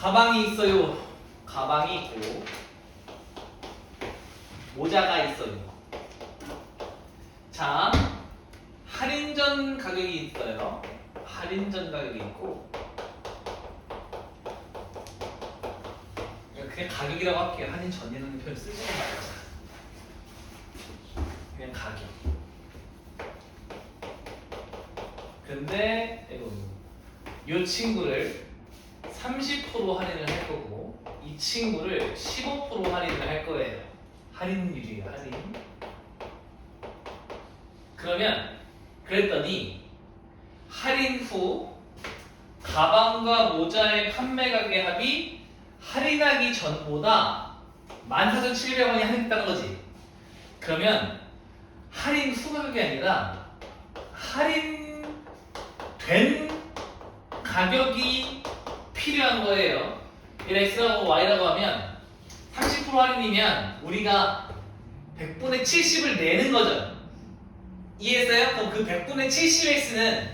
가방이 있어요. 가방이 있고 모자가 있어요. 자, 할인전 가격이 있어요. 할인전 가격이 있고 그냥 가격이라고 할게요. 할인전이라는 표현 쓰지 말아요. 그냥 가격. 근데 이 친구를 30% 할인을 할 거고 이 친구를 15% 할인을 할 거예요. 할인율이에요. 할인. 그러면 그랬더니 할인 후 가방과 모자의 판매 가격 합이 할인하기 전보다 14,700원이 할인했다는 거지. 그러면 할인 후 가격이 아니라 할인된 가격이 필요한 거예요. 얘를 X라고 Y라고 하면 30% 할인이면 우리가 100분의 70을 내는 거죠. 이해했어요? 그럼 그 100분의 70X는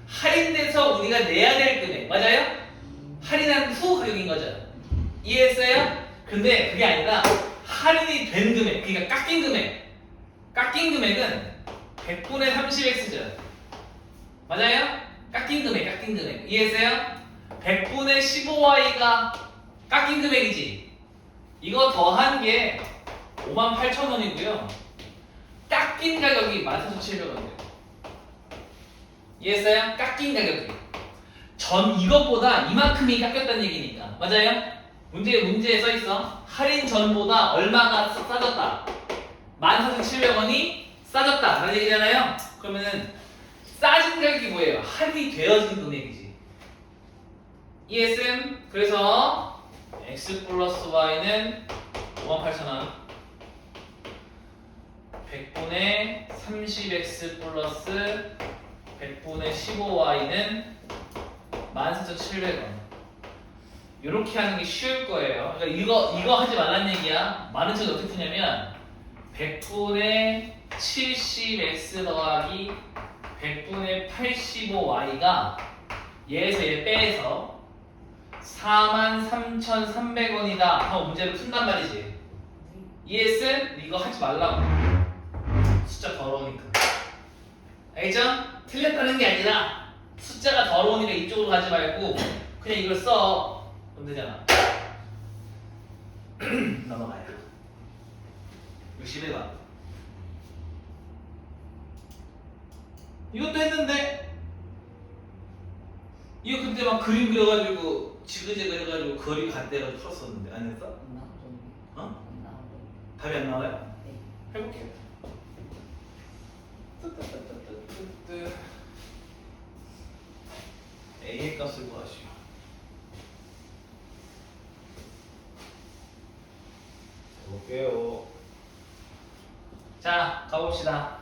할인돼서 우리가 내야 될 금액 맞아요? 할인한 후 가격인 거죠. 이해했어요? 근데 그게 아니라 할인이 된 금액, 그러니까 깎인 금액. 깎인 금액은 100분의 30X죠. 맞아요? 깎인 금액. 이해했어요? 100분의 15Y가 깎인 금액이지. 이거 더한 게 58,000원이고요. 깎인 가격이 14,700원이에요. 이해했어요? 깎인 가격이. 전 이것보다 이만큼이 깎였다는 얘기니까. 맞아요? 문제에 써있어. 할인 전보다 얼마가 싸졌다. 14,700원이 싸졌다. 라는 얘기잖아요? 그러면은 싸진 가격이 뭐예요? 할인이 되어진 금액이지. ESM 그래서 X 플러스 Y는 58,000원 100분의 30X 플러스 100분의 15Y는 14,700원 이렇게 하는 게 쉬울 거예요. 그러니까 이거 하지 말란 얘기야. 많은 척이 어떻게 푸냐면 100분의 70X 더하기 100분의 85Y가 얘에서 얘 빼서 43,300원이다 하고 문제를 푼단 말이지. ES? 이거 하지 말라고. 숫자 더러우니까. 알겠죠? 틀렸다는 게 아니라 숫자가 더러우니까 이쪽으로 가지 말고 그냥 이걸 써. 그럼 되잖아. 넘어가요. 61번. 이것도 했는데 이거 그때 막 그림 그려가지고 지그재 그려가지고 거리 간대가 풀었었는데 안 했어? 어? 답이 안 나와요? 네. 해볼게요. A의 값을 구하시오. 해볼게요. 자, 가봅시다.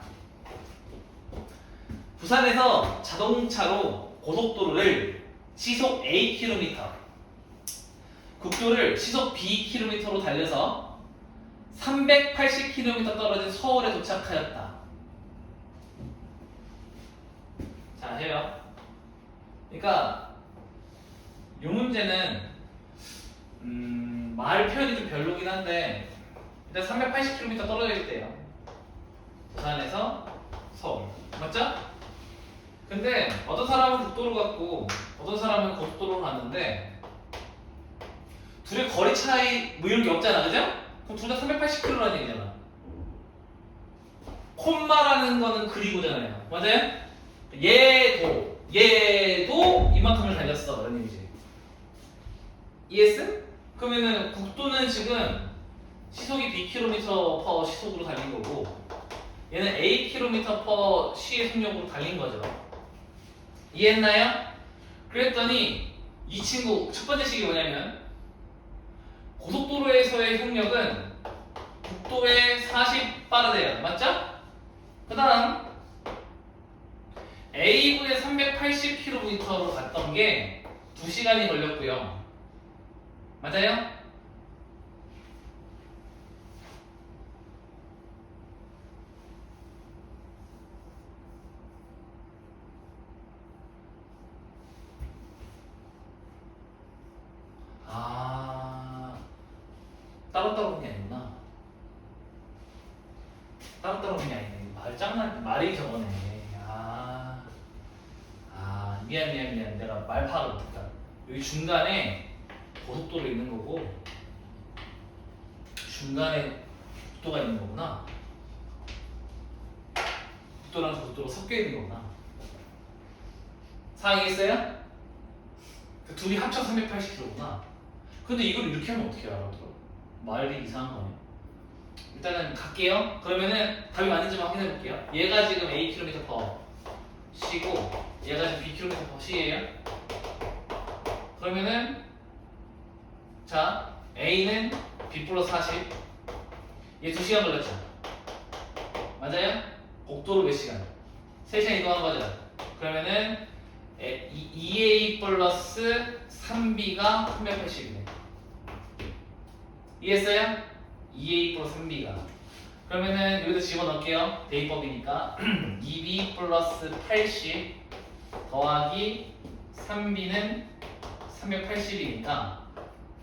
부산에서 자동차로 고속도로를 시속 A km, 국도를 시속 B km로 달려서 380km 떨어진 서울에 도착하였다. 자, 해요. 그러니까 이 문제는 말 표현이 좀 별로긴 한데 일단 380km 떨어져 있대요. 부산에서 서울. 맞죠? 근데 어떤 사람은 국도로 갔고 어떤 사람은 고속도로로 갔는데 둘의 거리 차이 뭐 이런 게 없잖아. 그죠? 그럼 둘 다 380km라는 얘기잖아. 콤마라는 거는 그리고잖아요. 맞아요? 얘도 이만큼을 달렸어. 라는 얘기지. ES? 그러면은 국도는 지금 시속이 bkm/s 시속으로 달린 거고 얘는 a km/s의 속력으로 달린 거죠. 이해했나요? 그랬더니 이 친구 첫 번째 식이 뭐냐면 고속도로에서의 속력은 국도에 40바르돼요. 맞죠? 그 다음 A분의 380km로 갔던 게 2시간이 걸렸고요. 맞아요? 따로따로 온 게 아니구나. 따로따로 온 게 아니네. 말이 저거네. 미안. 내가 말 파악을 못했다. 여기 중간에 고속도로 있는 거고, 중간에 국도가 있는 거구나. 국도랑 고속도로 섞여 있는 거구나. 상황이겠어요? 그 둘이 합쳐 380km구나. 근데 이걸 이렇게 하면 어떻게 알아들어? 말이 이상한 거네. 일단은 갈게요. 그러면은 답이 맞는지 확인해 볼게요. 얘가 지금 A km/C고 얘가 지금 B km/C예요. 그러면은 자 A는 B 플러스 40. 얘 2시간 걸렸죠? 맞아요? 곡도로 몇 시간? 3시간 이동한 거죠? 그러면은 2A 플러스 3B가 380이네. 이해했어요? 2A 플러스 3B가. 그러면은 여기다 집어넣을게요. 대입법이니까 2B 플러스 80 더하기 3B는 380이니까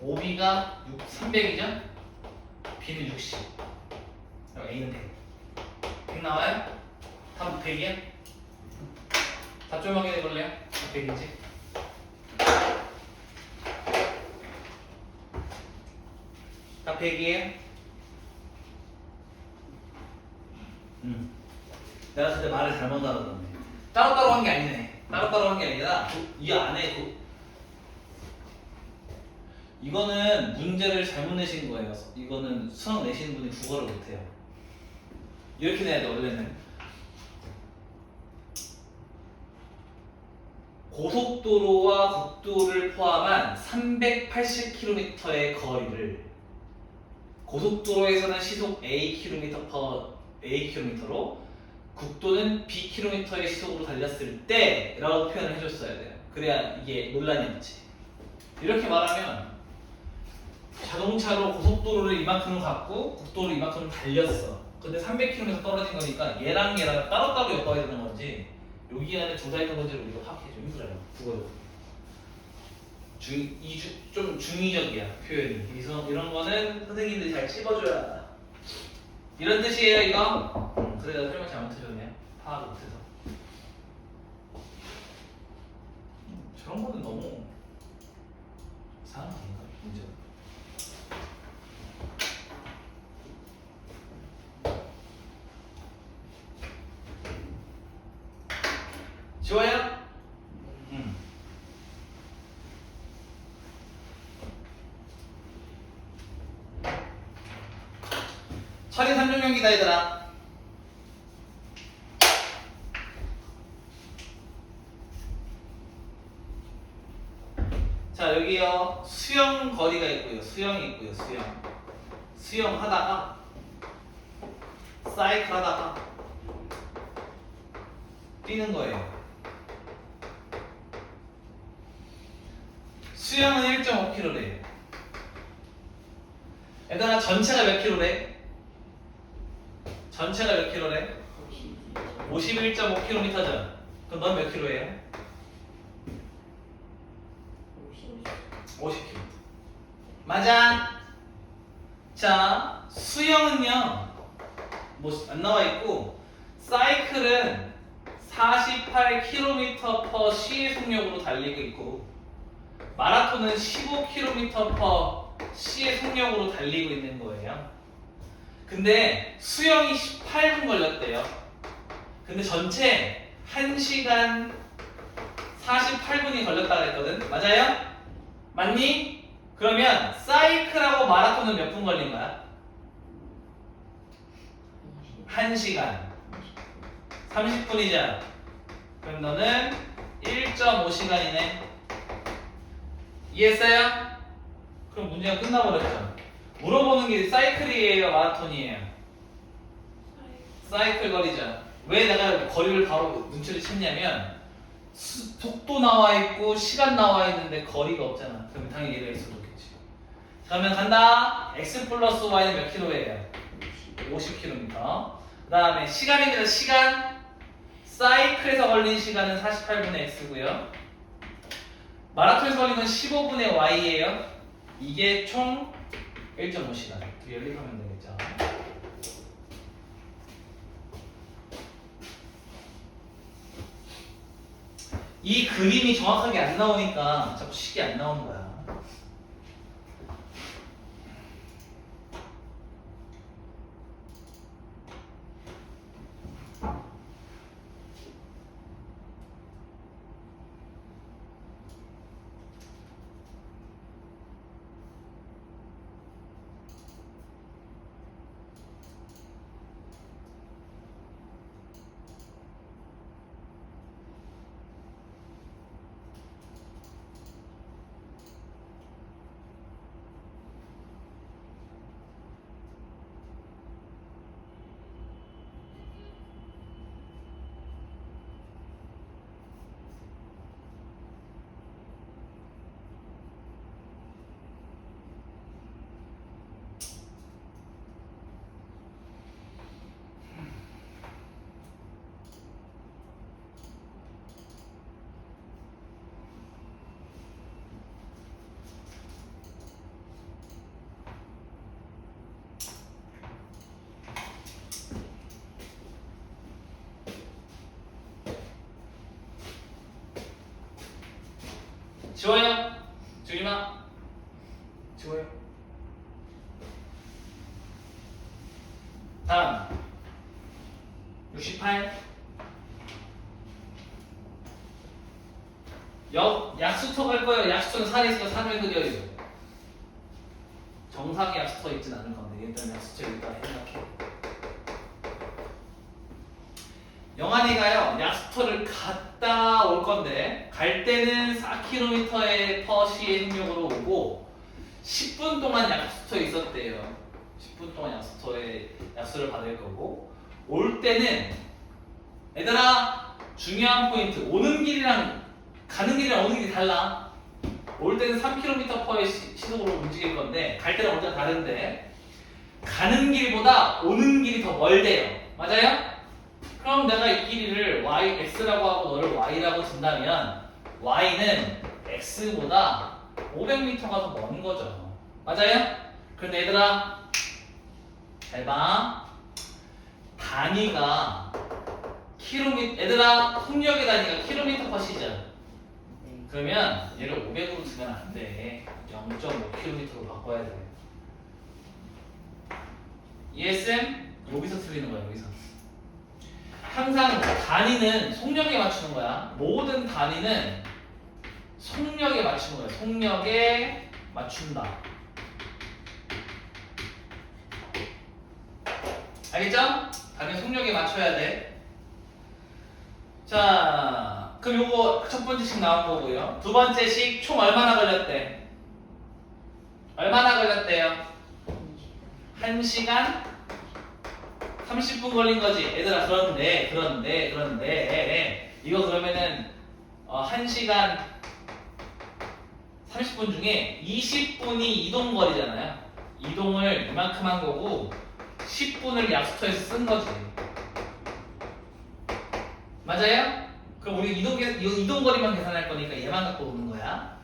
5B가 300이죠? B는 60. 그럼 A는 100. 100 나와요? 답 100이야? 답 좀 확인해 볼래요? 100인지? 답 100이에요? 내가 그때 말을 잘못 알아들었네. 따로따로 한 게 아니네. 따로따로 한 게 아니라 이 안에 이거는 문제를 잘못 내신 거예요. 이거는 수학 내시는 분이 국어를 못해요. 이렇게 내야 돼. 원래는 고속도로와 국도를 포함한 380km의 거리를 고속도로에서는 시속 A km/A로 국도는 B km의 시속으로 달렸을 때 라고 표현을 해줬어야 돼요. 그래야 이게 논란이 없지. 이렇게 말하면 자동차로 고속도로를 이만큼을 갔고 국도를 이만큼을 달렸어. 근데 300km 떨어진 거니까 얘랑 따로따로 엮어야 되는 건지 여기 안에 조사했던 건지를 우리가 파악해 좀 힘들어요. 국어도. 좀 중의적이야 표현이. 그래서 이런 거는 선생님들이 잘 찝어줘야. 이런 뜻이에요 이거. 그래 내가 설명 잘못해줬네요. 파악을 못해서. 저런 거는 너무 이상한 거 아닌가? 문제. 지워요? 처리 3종 경기다 얘들아. 자 여기요 수영 거리가 있고요. 수영이 있고요. 수영 하다가 사이클 하다가 뛰는 거예요. 수영은 1.5km래요. 얘들아 전체가 몇 킬로래? 전체가 몇 킬로래? 51.5km죠. 그럼 넌 몇 킬로예요? 50km. 맞아. 자, 수영은요. 뭐 안 나와 있고 사이클은 48km/C의 속력으로 달리고 있고 마라톤은 15km/C의 속력으로 달리고 있는 거예요. 근데 수영이 18분 걸렸대요. 근데 전체 1시간 48분이 걸렸다고 했거든. 맞아요? 맞니? 그러면 사이클하고 마라톤은 몇 분 걸린 거야? 1시간 30분이잖아. 그럼 너는 1.5시간이네. 이해했어요? 그럼 문제가 끝나버렸죠. 물어보는 게 사이클이에요, 마라톤이에요? 사이클 거리죠. 왜 내가 거리를 바로 눈치를 챘냐면 속도 나와 있고 시간 나와 있는데 거리가 없잖아. 그러면 당연히 얘가 있어도 좋겠지. 그러면 간다. x 플러스 y는 몇 킬로예요? 50km. 그 다음에 시간입니다. 시간. 사이클에서 걸린 시간은 48분의 x고요. 마라톤에서 걸린 건 15분의 y예요. 이게 총 1.5시간 연립하면 되겠죠. 이 그림이 정확하게 안 나오니까 자꾸 식이 안 나오는 거야. 지워요. 지우지마. 지워요. 다음 68 약수터 갈 거예요. 약수터는 산에 있으니까 산을 그려요. 정상의 약수터 있진 않을 건데 일단 약수터 여기다 생각해. 영환이가요 약수터를 갔다 올 건데 갈 때는 4km의 퍼시의 행력으로 오고 10분 동안 약수터에 있었대요. 10분 동안 약수터에 약수를 받을 거고 올 때는 얘들아 중요한 포인트 오는 길이랑 가는 길이랑 오는 길이 달라. 올 때는 3km/의 시속으로 움직일 건데 갈 때랑 완전 다른데 가는 길보다 오는 길이 더 멀대요. 맞아요? 그럼 내가 이 길이를 x라고 하고 너를 y라고 준다면 y는 x보다 500m가 더 먼 거죠. 맞아요? 그런데 얘들아 잘 봐. 단위가 얘들아 속력의 단위가 km/시죠. 그러면 얘를 500으로 쓰면 안 돼. 0.5km로 바꿔야 돼. ESM 여기서 틀리는 거야. 여기서. 항상 단위는 속력에 맞추는 거야. 모든 단위는 속력에 맞추는 거야. 속력에 맞춘다. 알겠죠? 단위 속력에 맞춰야 돼. 자, 그럼 요거 첫 번째 식 나온 거고요. 두 번째 식 총 얼마나 걸렸대? 얼마나 걸렸대요? 1시간 30분 걸린 거지. 얘들아 그런데 이거 그러면은 1시간 30분 중에 20분이 이동 거리잖아요. 이동을 이만큼 한 거고 10분을 약수터에서 쓴 거지. 맞아요? 그럼 우리 이동 거리만 계산할 거니까 얘만 갖고 오는 거야.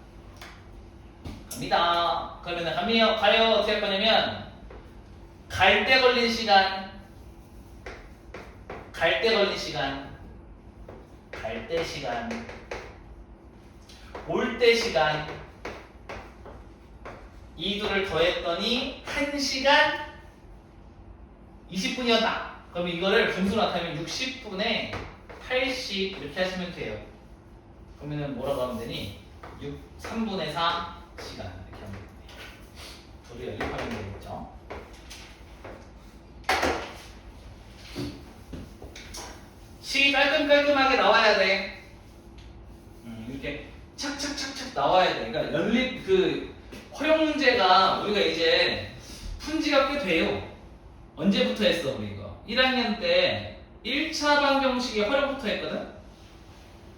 갑니다. 그러면 가요. 어떻게 할 거냐면 갈 때 걸린 시간 올 때 시간 이 둘을 더했더니 1시간 20분이었다. 그럼 이거를 분수로 나타내면 60분에 80 이렇게 하시면 돼요. 그러면은 뭐라고 하면 되니? 3분의 4 시간 이렇게 하면 됩니다. 둘이 연립하면 되겠죠. 식이 깔끔하게 나와야 돼. 이렇게 착착착착 나와야 돼. 그러니까 연립 활용 문제가 우리가 이제 푼 지가 꽤 돼요. 언제부터 했어 우리 이거? 1학년 때 1차 방정식의 활용부터 했거든?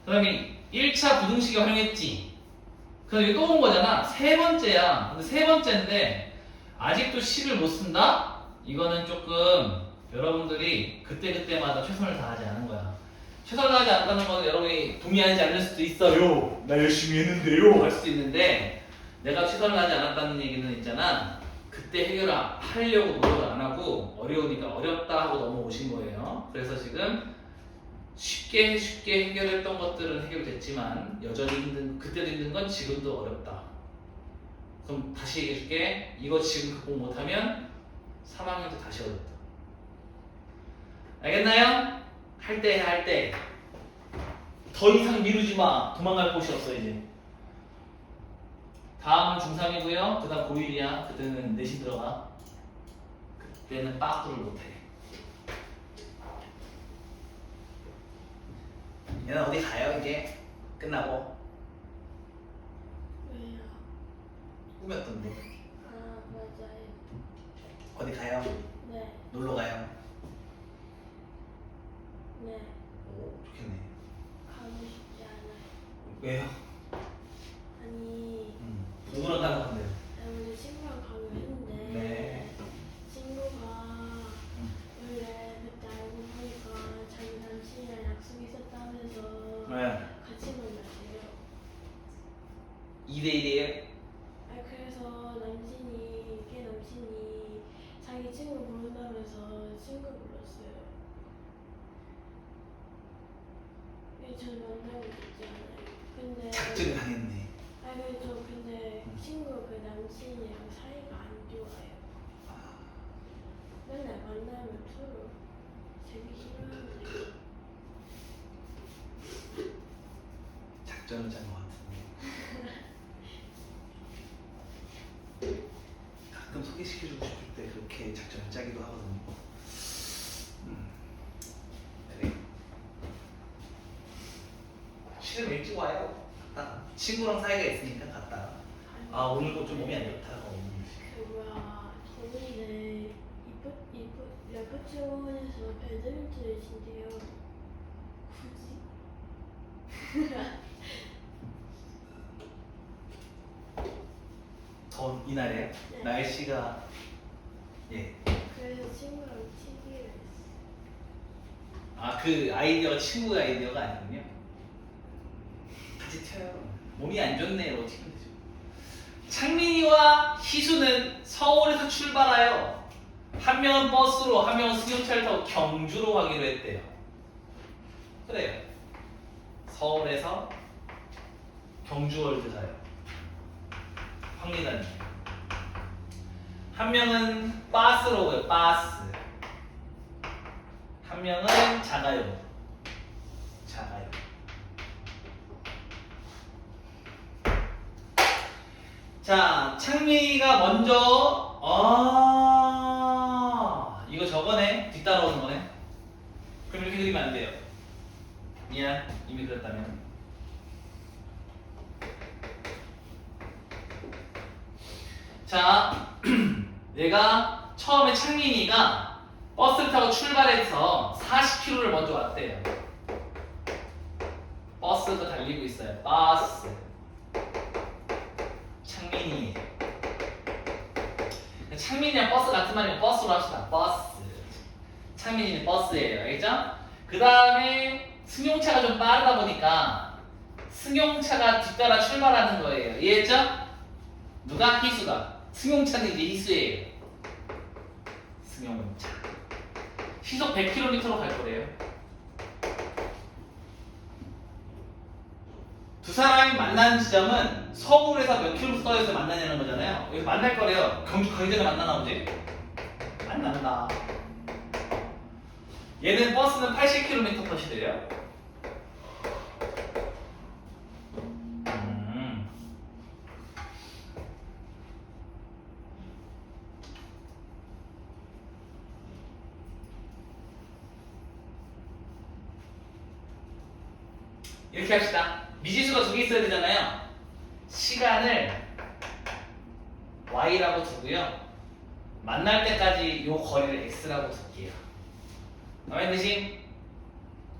그 다음에 1차 부등식의 활용했지. 그래서 이거 또 온 거잖아. 세 번째야. 근데 세 번째인데 아직도 식을 못 쓴다? 이거는 조금 여러분들이 그때그때마다 최선을 다하지 않은 거야. 최선을 다하지 않다는 건 여러분이 동의하지 않을 수도 있어요. 나 열심히 했는데요. 할 수도 있는데 내가 최선을 다하지 않았다는 얘기는 있잖아. 그때 해결하려고 노력을 안 하고 어려우니까 어렵다 하고 넘어오신 거예요. 그래서 지금 쉽게 해결했던 것들은 해결됐지만 여전히 힘든, 그때도 힘든 건 지금도 어렵다. 그럼 다시 얘기해줄게. 이거 지금 극복 못하면 3학년도 다시 어렵다. 알겠나요? 할 때 해, 할 때. 더 이상 미루지 마. 도망갈 곳이 없어 이제. 다음은 중3이고요. 그 다음 고1이야. 그때는 내신 들어가. 그때는 빠꾸를 못해. 얘는 어디 가요 이제? 끝나고? 왜요? 꾸몄던데. 아, 맞아요. 어디 가요? 네, 놀러 가요? 네. 오, 좋겠네. 가고 싶지 않아요. 왜요? 아니, 누구랑 가는 건데요? 오늘 친구랑 가기로 했는데 네. 친구가 원래 그때 알고 보니까 자기 남친이랑 약속 있었다면서 네. 같이 만났대요. 2대1이에요? 아, 그래서 걔 남친이 자기 친구 부른다면서 친구 불렀어요. 전 만나고 싶지 않아요. 근데 작전이 당했네. 아니 근데 친구 그 남친이랑 사이가 안 좋아요. 맨날 만나면 서로 되게 싫어하는데. 작전을 짠 것 같은데. 가끔 소개시켜주고 싶을 때 그렇게 작전을 짜기도 하거든요. 그래. 싫으면 일찍 와요. 갔다가. 친구랑 사이가 있으니까 갔다가. 아, 오늘도 좀 몸이 안 좋다고. 그 뭐야, 저번에 레프트원에서 배드민턴을 친대요. 굳이? 더운 이날에 네. 날씨가 예. 그래서 친구랑 치기로 했어. 아, 그 아이디어가 친구의 아이디어가 아니군요. 같이 튀어요. 몸이 안 좋네요. 튀면 되죠. 창민이와 희수는 서울에서 출발하여 한 명은 버스로, 한 명은 승용차를 타고 경주로 가기로 했대요. 그래요. 서울에서 경주월드 가요. 황리단이. 한 명은 버스로 가요. 버스. 한 명은 자가요. 자가요. 자, 창민이가 먼저 이거 저거네. 뒤따라오는 거네. 그럼 이렇게 그리면 안 돼요. 미안, 이미 그렸다면. 자, 내가 처음에 창민이가 버스를 타고 출발해서 40km를 먼저 왔대요. 버스가 달리고 있어요. 버스. 창민이. 창민이랑 버스 같은 말이면 버스로 합시다. 버스. 창민이는 버스예요. 알겠죠? 그 다음에 승용차가 좀 빠르다 보니까 승용차가 뒤따라 출발하는 거예요. 이해했죠? 누가? 희수가. 승용차는 이제 희수예요. 승용차. 시속 100km로 갈 거래요. 두 사람이 만나는 지점은 서울에서 몇 킬로미터 떨어져서 만나냐는 거잖아요. 여기서 만날 거래요. 경주 가기 전에 만나나 보지? 만난다. 얘는 버스는 80km 터시대요. 이렇게 합시다. 미지수가 두 개 있어야 되잖아요. 시간을 y라고 두고요. 만날 때까지 요 거리를 x라고 둘게요. 마음에 드심?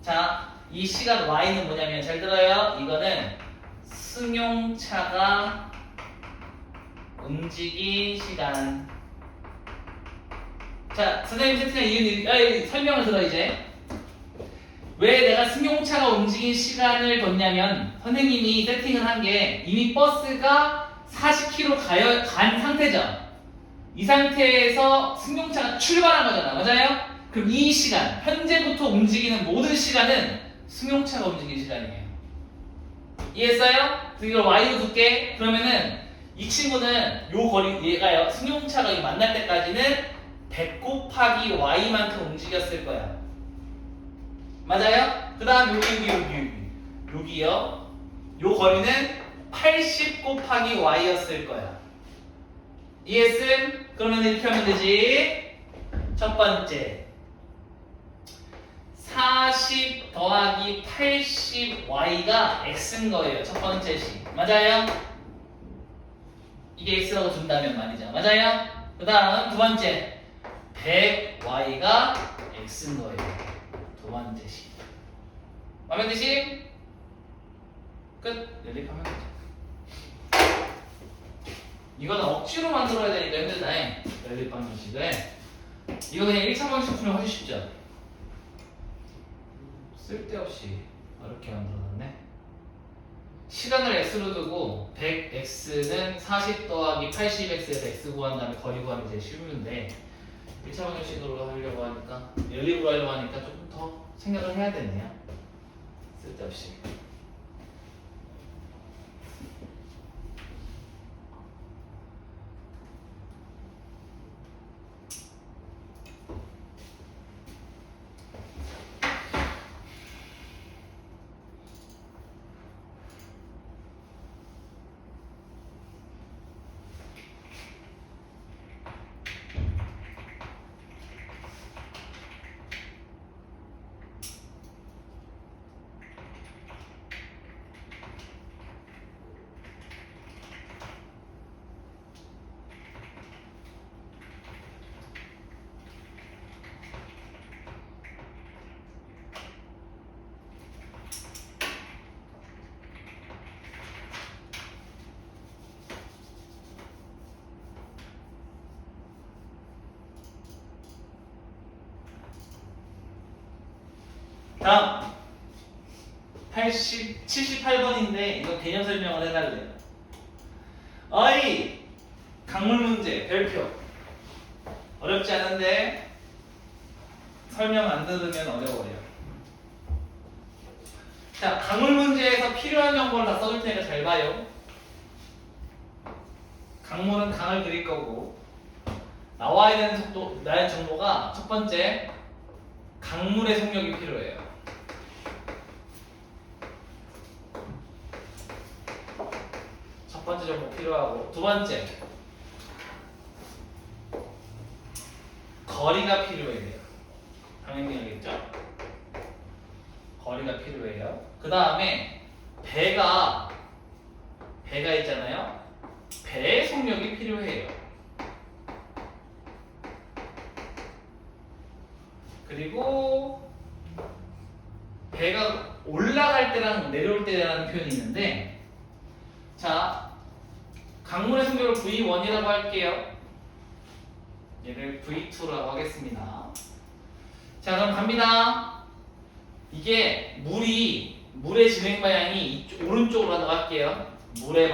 자, 이 시간 y는 뭐냐면 잘 들어요. 이거는 승용차가 움직인 시간. 자, 선생님 세팅한 이유는 설명을 들어 이제. 왜 내가 승용차가 움직인 시간을 뒀냐면 선생님이 세팅을 한 게 이미 버스가 40km 간 상태죠. 이 상태에서 승용차가 출발한 거잖아. 맞아요? 그럼 이 시간, 현재부터 움직이는 모든 시간은 승용차가 움직이는 시간이에요. 이해했어요? 그래서 이걸 y로 둘게. 그러면은 이 친구는 요 거리, 얘가요, 승용차가 만날 때까지는 100 곱하기 y만큼 움직였을 거야. 맞아요? 그 다음 여기요. 요 거리는 80 곱하기 y였을 거야. 이해했음? 그러면 이렇게 하면 되지. 첫 번째 40 더하기 80y가 x인 거예요. 첫 번째 식. 맞아요? 이게 x라고 준다면 말이죠. 맞아요? 그 다음 두 번째 100y가 x인 거예요. 두 번째 식. 마음에 드시? 끝. 연립하면 되죠. 이거는 억지로 만들어야 되니까 힘들다. 연립 방정식을. 이거 그냥 1차 방식 풀면 훨씬 쉽죠? 쓸데없이 어렵게 만들어놨네. 시간을 x로 두고 100x는 40 더하기 80x에서 x 구한 다음에 거리 구하면 제일 쉬운데 1차 방정식으로 하려고 하니까 연립으로 하려고 하니까 조금 더 생각을 해야 되네요. 쓸데없이. 다음 78번인데 이거 개념 설명을 해달래요. 어이 강물 문제 별표 어렵지 않은데 설명 안 들으면 어려워요. 자, 강물 문제에서 필요한 정보를 다 써줄 테니까 잘 봐요. 강물은 강을 그릴 거고 나와야 되는 속도, 나의 정보가 첫 번째 강물의 속력이 필요해요. 첫 번째 정보 필요하고 두 번째 거리가 필요해요. 당연히 알겠죠? 거리가 필요해요. 그 다음에 배가 있잖아요. 배의 속력이 필요해요. 그리고 배가 올라갈 때랑 내려올 때라는 표현이 있는데 자 강물의 속력을 V1이라고 할게요. 얘를 V2라고 하겠습니다. 자 그럼 갑니다. 이게 물의 진행 방향이 오른쪽으로 한다고 할게요. 물의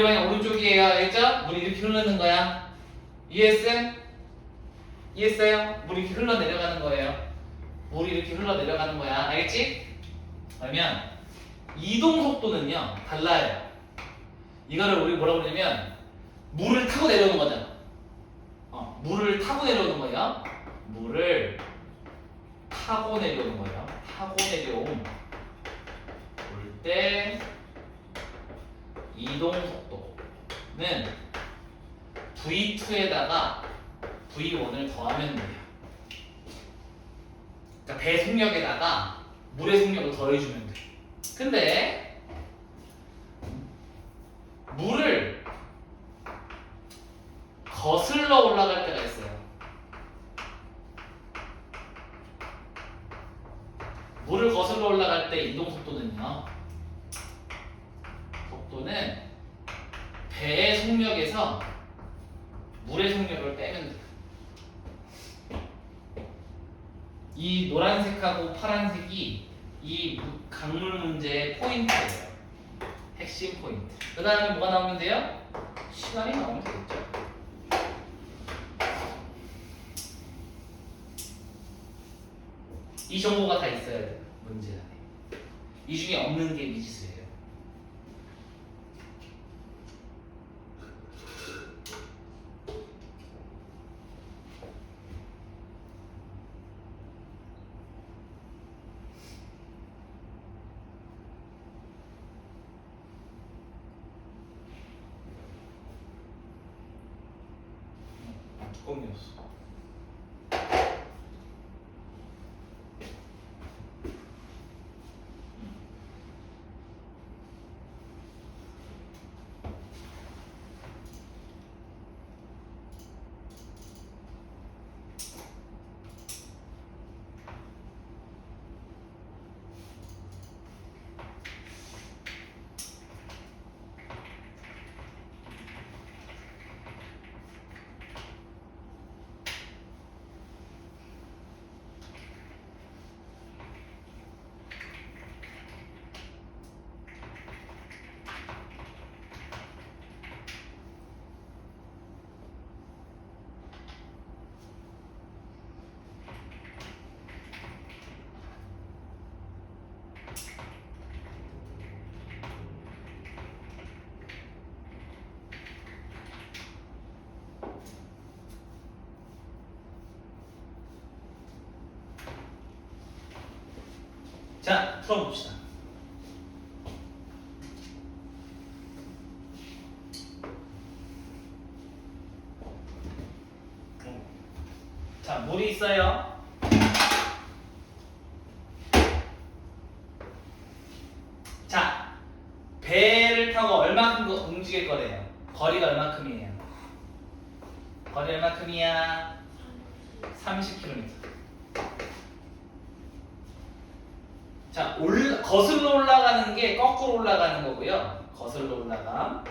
방향 오른쪽이에요. 알겠죠? 물이 이렇게 흐르는 거야. 이해했어요? 물이 이렇게 흘러내려가는 거예요. 물이 이렇게 흘러내려가는 거야. 알겠지? 그러면 이동 속도는요 달라요. 이거를 우리 뭐라고 그러냐면 물을 타고 내려오는 거잖아. 물을 타고 내려오는 거예요. 물을 타고 내려오는 거예요. 타고 내려옴. 올 때 이동 속도는 V2에다가 V1을 더하면 돼요. 그러니까 배 속력에다가 물의 속력을 더해주면 돼. 근데 물을 거슬러 올라갈 때가 있어요. 물을 거슬러 올라갈 때 이동 속도는요. 속도는 배의 속력에서 물의 속력을 빼면 돼요. 이 노란색하고 파란색이 이 강물 문제의 포인트예요. 핵심 포인트. 그 다음에 뭐가 나오면 돼요? 시간이 나오면 되겠죠. 이 정보가 다 있어야 돼요. 문제 안에. 이 중에 없는 게 미지수예요. 뚜껑이었어. 자, 풀어봅시다. 자, 물이 있어요. 자, 배를 타고 얼마큼 움직일 거래요? 거리가 얼마큼이에요? 거리 얼마큼이야? 30km. 자, 거슬러 올라가는 게 거꾸로 올라가는 거고요. 거슬러 올라감.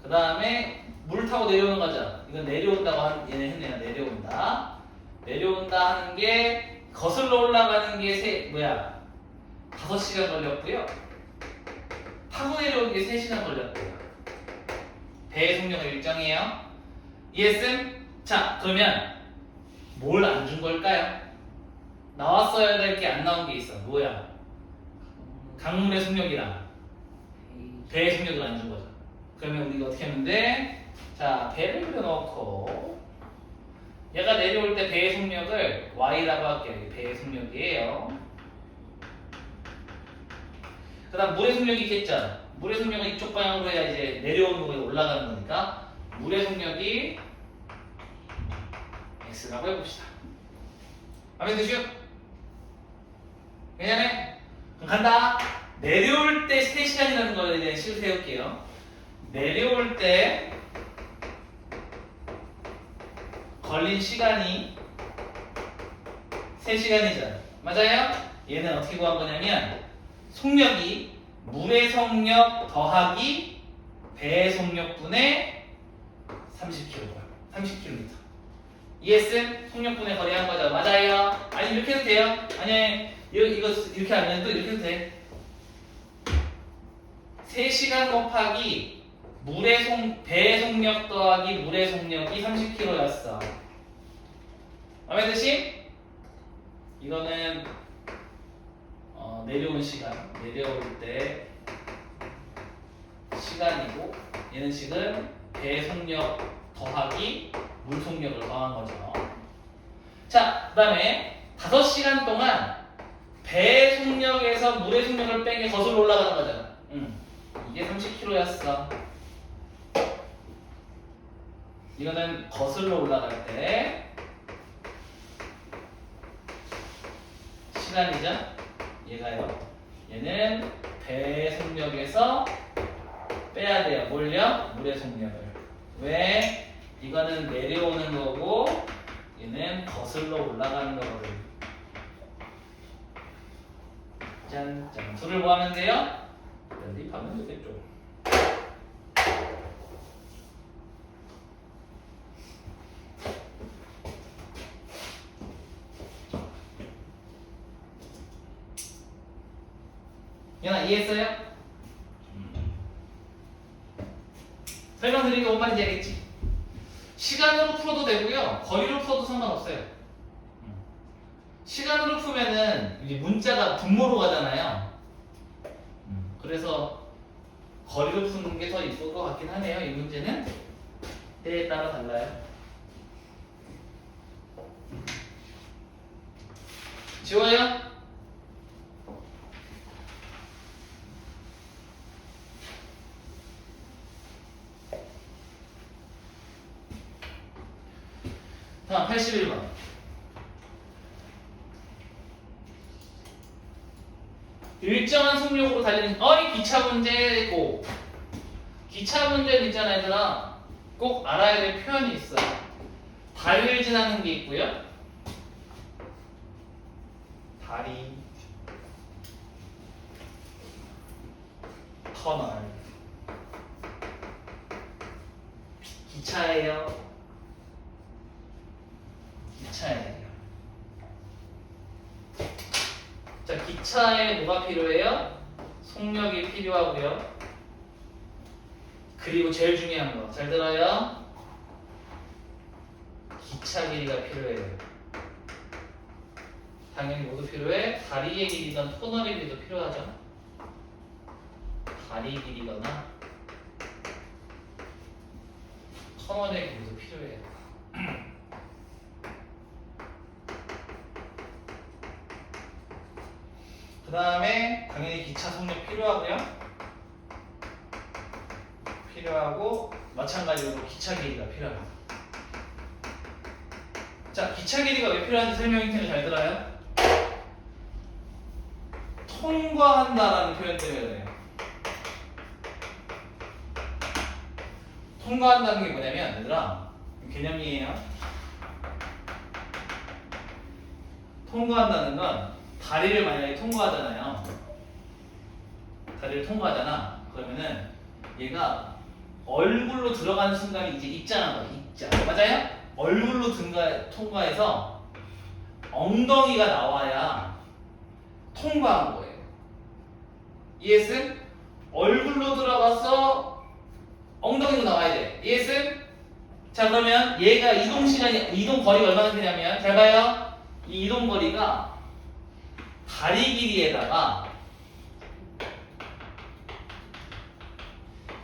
그 다음에 물 타고 내려오는 거죠. 이건 내려온다고 얘네 했네요. 내려온다. 내려온다 하는 게 거슬러 올라가는 게 5시간 걸렸고요. 타고 내려오는 게 3시간 걸렸고요. 배의 속력은 일정해요. 이해했음? 자, 그러면 뭘 안 준 걸까요? 나왔어야 될 게 안 나온 게 있어. 뭐야? 강물의 속력이랑 배의 속력을 안 준 거죠. 그러면 우리가 어떻게 하면 돼? 자, 배를 그려놓고 얘가 내려올 때 배의 속력을 y라고 할게요. 배의 속력이에요. 그 다음 물의 속력이 있겠죠? 물의 속력은 이쪽 방향으로 해야 이제 내려오는 거에 올라가는 거니까 물의 속력이 x라고 해봅시다. 마음에 드시오? 괜찮아요? 그럼 간다. 내려올 때 3시간이라는 거에 대한 식을 세울게요. 내려올 때 걸린 시간이 3시간이죠. 맞아요? 얘는 어떻게 구한 거냐면 속력이 물의 속력 더하기 배의 속력분의 30km. ES 속력분의 거리 한 거죠. 맞아요? 아니 이렇게 해도 돼요? 아니 이거 이렇게 안 해도 이렇게 해도 돼. 3시간 곱하기 배의 속력 더하기 물의 속력이 30km였어. 마음에 드시? 이거는 내려온 시간, 내려올 때 시간이고 얘는 지금 배의 속력 더하기 물 속력을 더한 거죠. 자, 그 다음에 5시간 동안 배의 속력에서 물의 속력을 뺀 게 거슬러 올라가는 거잖아. 이게 30km였어. 이거는 거슬러 올라갈 때 시간이죠. 얘가요. 얘는 배의 속력에서 빼야 돼요. 뭘요? 물의 속력을. 왜? 이거는 내려오는 거고 얘는 거슬러 올라가는 거거든. 짠짠. 둘을 뭐 하면 돼요? 연립하면 되겠죠. 연아 이해했어요? 설명드리니까 뭔 말인지 알겠지? 시간으로 풀어도 되고요. 거리로 풀어도 상관없어요. 시간으로 풀면은 이제 문자가 분모로 가잖아요. 그래서 거리로 푸는 게 더 이쁠 것 같긴 하네요. 이 문제는 때에 따라 달라요. 지워요? 다음 81번. 일정한 속력으로 달리는 이 기차 문제고, 기차 문제는 있잖아 얘들아, 꼭 알아야 될 표현이 있어요. 다리를 지나는 게 있고요. 다리, 터널, 기차예요. 기차예요. 자, 기차에 뭐가 필요해요? 속력이 필요하고요. 그리고 제일 중요한 거, 잘 들어요. 기차 길이가 필요해요. 당연히 모두 필요해. 다리의 길이든 터널의 길이도 필요하죠. 다리 길이거나 터널의 길이도 필요해요. 그 다음에 당연히 기차 속력 필요하고요. 필요하고 마찬가지로 기차 길이가 필요합니다. 자, 기차 길이가 왜 필요한지 설명할 테니 잘 들어요. 통과한다라는 표현 때문에 그래요. 통과한다는 게 뭐냐면 얘들아, 개념이에요. 통과한다는 건 다리를 만약에 통과하잖아요. 다리를 통과하잖아. 그러면은 얘가 얼굴로 들어가는 순간이 이제 입자는 거야. 입자. 맞아요? 얼굴로 통과해서 엉덩이가 나와야 통과한 거예요. 이해했음? 얼굴로 들어가서 엉덩이로 나와야 돼. 이해했음? 자, 그러면 얘가 이동 거리가 얼마나 되냐면, 잘 봐요. 이 이동 거리가 다리 길이에다가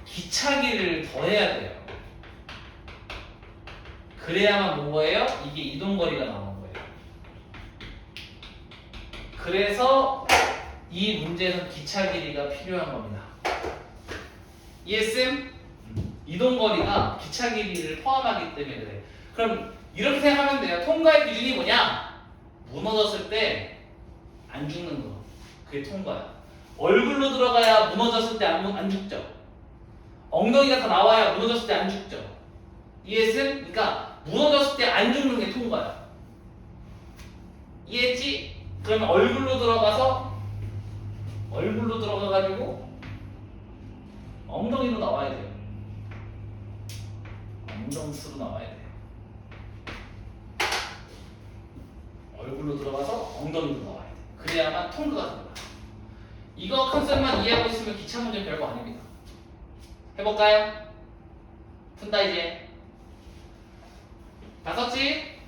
기차 길이를 더해야 돼요. 그래야만 뭐예요? 이게 이동 거리가 나오는 거예요. 그래서 이 문제에서 기차 길이가 필요한 겁니다. 이해했음? 이동 거리가 기차 길이를 포함하기 때문에 그래. 그럼 이렇게 생각하면 돼요. 통과의 기준이 뭐냐? 무너졌을 때 안 죽는 거. 그게 통과야. 얼굴로 들어가야 무너졌을 때 안 죽죠. 엉덩이가 다 나와야 무너졌을 때 안 죽죠. 이해했음? 그러니까 무너졌을 때 안 죽는 게 통과야. 이해했지? 그러면 얼굴로 들어가가지고 엉덩이로 나와야 돼요. 엉덩이로 나와야 돼요. 얼굴로 들어가서 엉덩이로 나와야 돼. 그래야만 통과가 됩니다. 이거 컨셉만 이해하고 있으면 기차 문제 별거 아닙니다. 해볼까요? 푼다 이제. 다 썼지?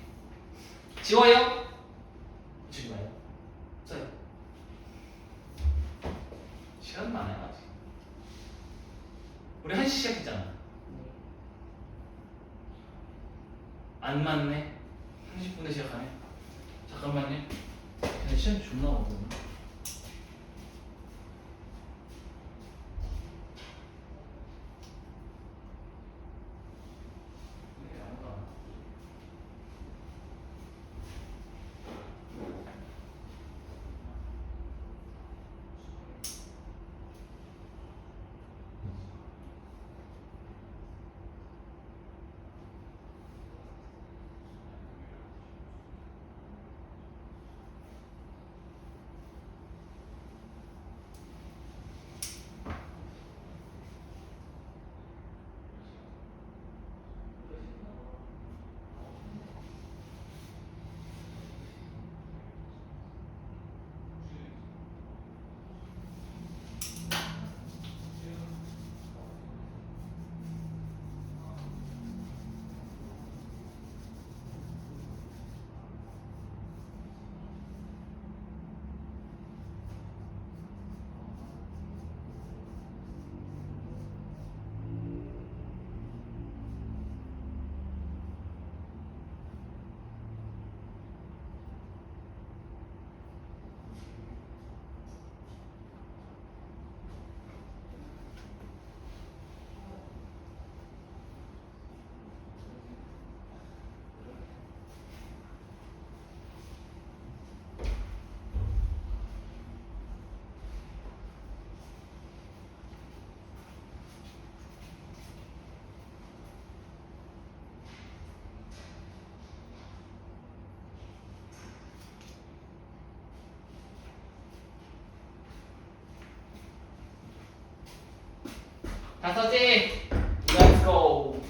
지워요? 지지 마요. 써요. 시간 많아요 아직. 우리 1시 시작했잖아. 안 맞네. 30분에 시작하네. 잠깐만요. 그냥 시간 존나 오거든요. 다섯이 Let's go.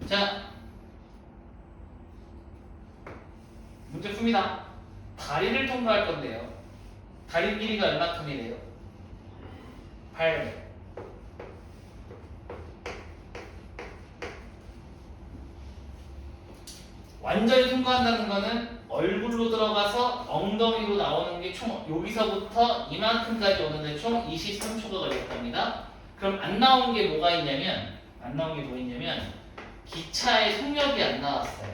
자, 문제 풉니다. 다리를 통과할 건데요. 다리 길이가 얼마큼이래요? 800. 완전히 통과한다는 거는 얼굴로 들어가서 엉덩이로 나오는 게 총 여기서부터 이만큼까지 오는데 총 23초가 걸렸답니다. 그럼 안 나온 게 뭐가 있냐면 기차의 속력이 안 나왔어요.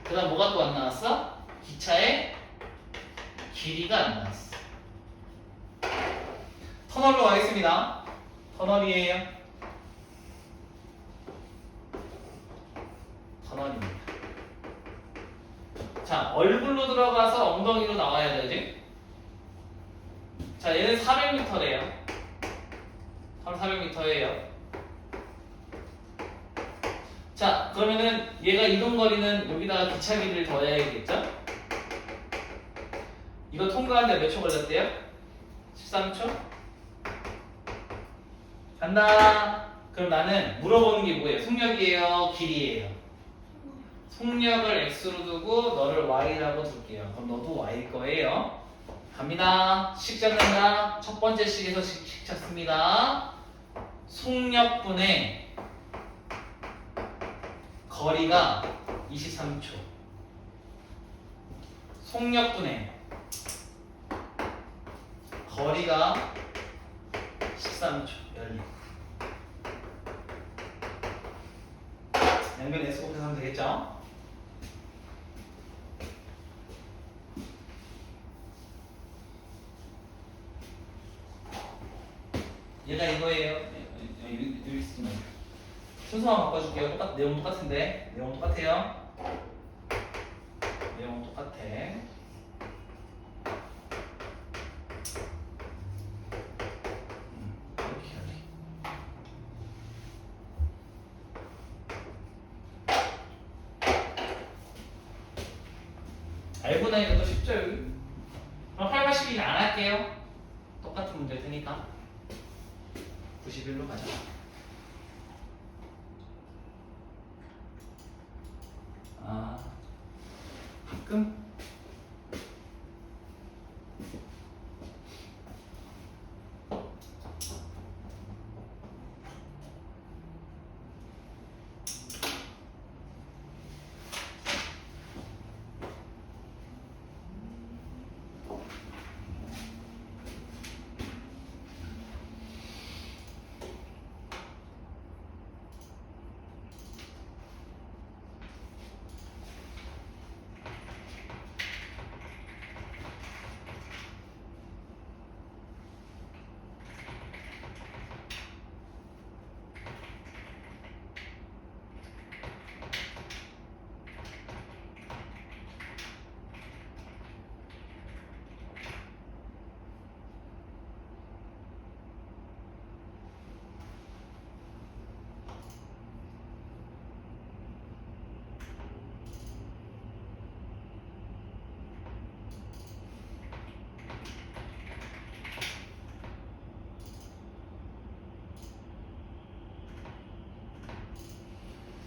그 다음 뭐가 또 안 나왔어? 기차의 길이가 안 나왔어. 터널로 가겠습니다. 터널이에요. 터널입니다. 자, 얼굴로 들어가서 엉덩이로 나와야 되지? 자, 얘는 400m래요. 400m예요. 자, 그러면은 얘가 이동 거리는 여기다가 기차 길이를 더해야겠죠? 이거 통과하는데 몇 초 걸렸대요? 13초? 간다. 그럼 나는 물어보는 게 뭐예요? 속력이에요? 길이에요? 속력을 x로 두고 너를 y라고 둘게요. 그럼 너도 y일 거예요. 갑니다. 식 잡는다. 첫 번째 식에서 식 찾습니다. 속력분의 거리가 23초. 속력분의 거리가 13초. 열리. 양변 S 곱해서 하면 되겠죠? 얘가 이거예요. 여기 있으면 순서만 바꿔줄게요. 내용 똑같은데 내용 똑같아요. 내용 똑같아. 이렇게 해야지. 알고 나니까 더 쉽죠 여기? 그럼 8, 82는 안 할게요. 똑같은 문제일 테니까 91로 가자. 가끔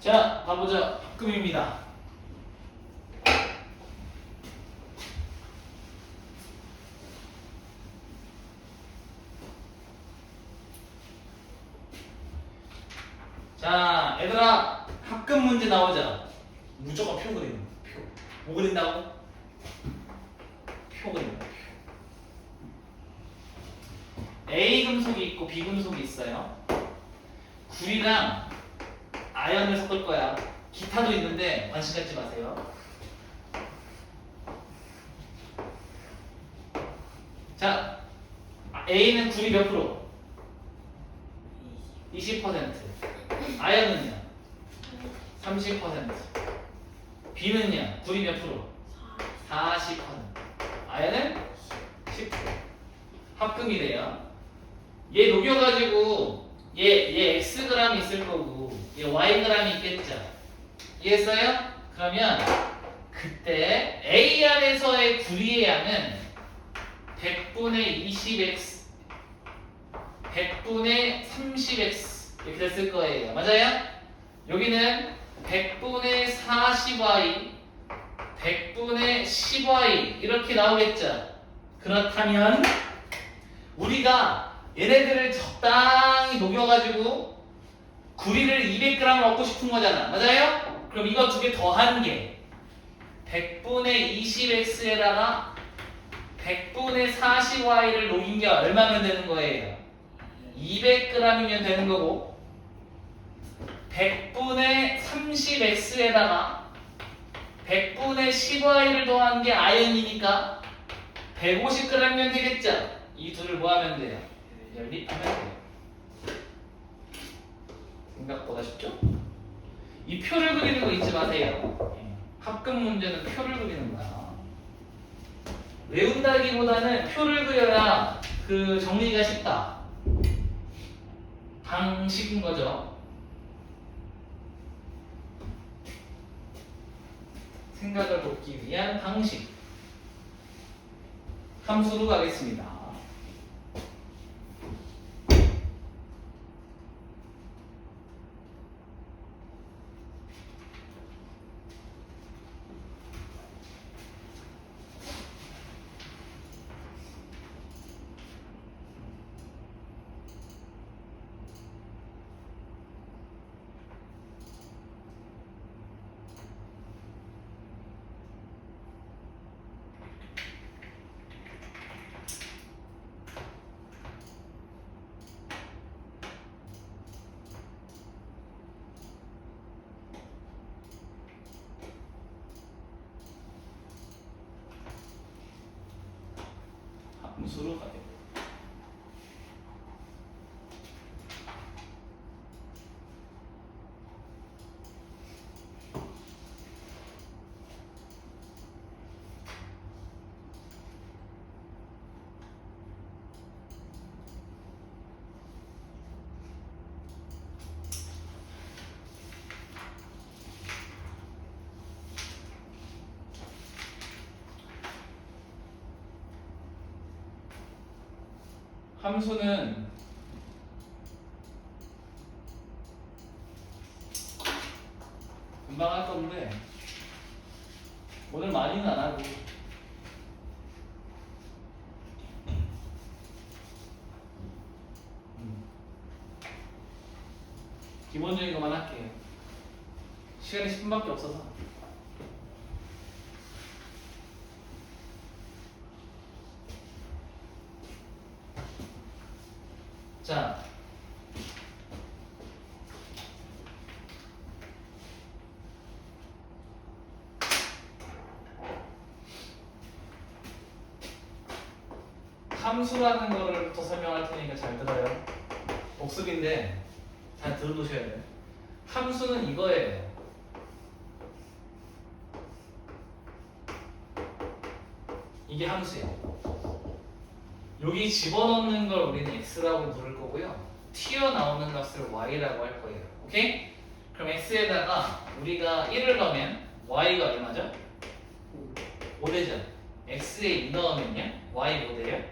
자, 가보자. 박금입니다. 자, 얘들아, 합금 문제 나오자. 무조건 표 그리는 거. 표. 뭐 그린다고? 표 그리는 거. 표. A 금속이 있고 B 금속이 있어요. 구리랑 아연을 섞을 거야. 기타도 있는데 관심 갖지 마세요. 자, A는 구리 몇 프로? 20%. 아연은요? 30%. B는요? 구리 몇 프로? 40%. 아연은 10%. 합금이래요. 얘 녹여가지고 얘 Xg이 있을 거고 얘 Yg이 있겠죠. 이해했어요? 그러면 그때 A 여기 안에서의 구리의 양은 100분의 20x 100분의 30x 이렇게 됐을 거예요. 맞아요? 여기는 100분의 40y 100분의 10y 이렇게 나오겠죠. 그렇다면 우리가 얘네들을 적당히 녹여가지고 구리를 200g 얻고 싶은 거잖아. 맞아요? 그럼 이거 두 개 더한 게 100분의 20x에다가 100분의 40y를 녹인 게 얼마면 되는 거예요? 200g이면 되는 거고 100분의 30x에다가 100분의 10y를 더한 게 아연이니까 150g이면 되겠죠? 이 둘을 뭐 하면 돼요? 연립하면 돼요. 생각보다 쉽죠? 이 표를 그리는 거 잊지 마세요. 합금 문제는 표를 그리는 거야. 외운다기보다는 표를 그려야 그 정리가 쉽다. 방식인 거죠. 생각을 돕기 위한 방식. 함수로 가겠습니다. 함수로 가요. 함수는 금방 할 건데 오늘 많이는 안 하고 기본적인 것만 할게요. 시간이 10분밖에 없어서. 자, 함수라는 거를 더 설명할 테니까 잘 들어요. 복습인데 잘 들어두셔야 돼요. 함수는 이거예요. 이게 함수예요. 여기 집어넣는 걸 우리는 x라고 부를 거고요. 튀어나오는 값을 y라고 할 거예요. 오케이? 그럼 x에다가 우리가 1을 넣으면 y가 얼마죠? 5되죠? x에 2 넣으면요? y 5돼요?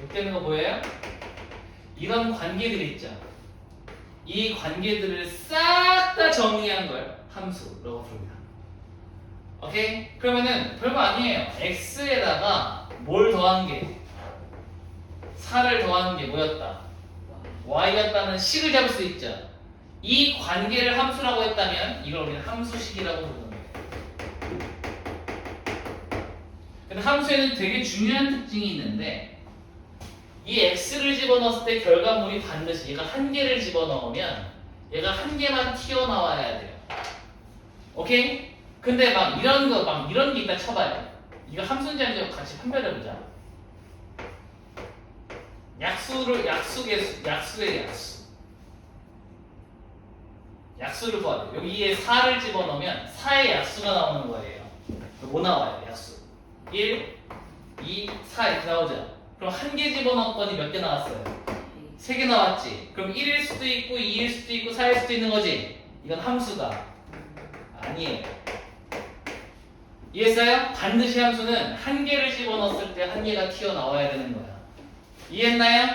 이때는 거 보여요? 이런 관계들 있죠? 이 관계들을 싹 다 정리한 걸 함수라고 부릅니다. 오케이? 그러면은 별거 아니에요. x에다가 뭘 더한 게 4를 더한 게 뭐였다? y였다는 식을 잡을 수 있죠. 이 관계를 함수라고 했다면 이걸 우리는 함수식이라고 부르는 거예요. 근데 함수에는 되게 중요한 특징이 있는데 이 x를 집어넣었을 때 결과물이 반드시 얘가 한 개를 집어넣으면 얘가 한 개만 튀어나와야 돼요. 오케이? 근데 막 이런 게 있다 쳐봐요. 이거 함수인지 아닌지 같이 판별해보자. 약수의 약수. 약수를 구하래요. 여기에 4를 집어넣으면 4의 약수가 나오는 거예요. 뭐 나와요? 약수. 1, 2, 4 이렇게 나오죠. 그럼 한 개 집어넣었더니 몇 개 나왔어요? 3개 나왔지. 그럼 1일 수도 있고 2일 수도 있고 4일 수도 있는 거지. 이건 함수가 아니에요. 이해했어요? 반드시 함수는 한 개를 집어넣었을 때 한 개가 튀어나와야 되는 거야. 이해했나요?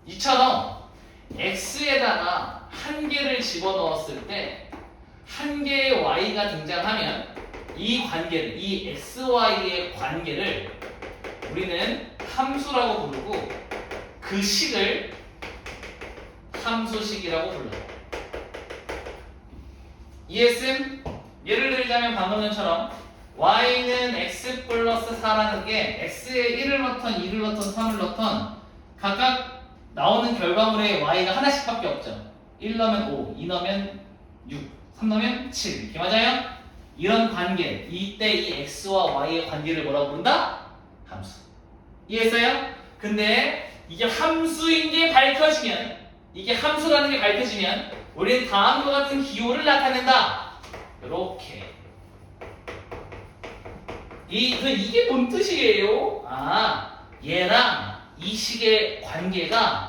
이처럼 x에다가 한 개를 집어넣었을 때 한 개의 y가 등장하면 이 관계를, 이 xy의 관계를 우리는 함수라고 부르고 그 식을 함수식이라고 불러요. 이해했음? 예를 들자면 방금 전처럼 y는 x 플러스 4라는 게 x에 1을 넣던 2를 넣던 3을 넣던 각각 나오는 결과물에 y가 하나씩밖에 없죠. 1 넣으면 5, 2 넣으면 6, 3 넣으면 7 이렇게 맞아요? 이런 관계, 이때 이 x와 y의 관계를 뭐라고 부른다? 함수. 이해했어요? 근데 이게 함수인 게 밝혀지면, 이게 함수라는 게 밝혀지면 우리는 다음과 같은 기호를 나타낸다. 이렇게. 이게 뭔 뜻이에요? 아, 얘랑 이 식의 관계가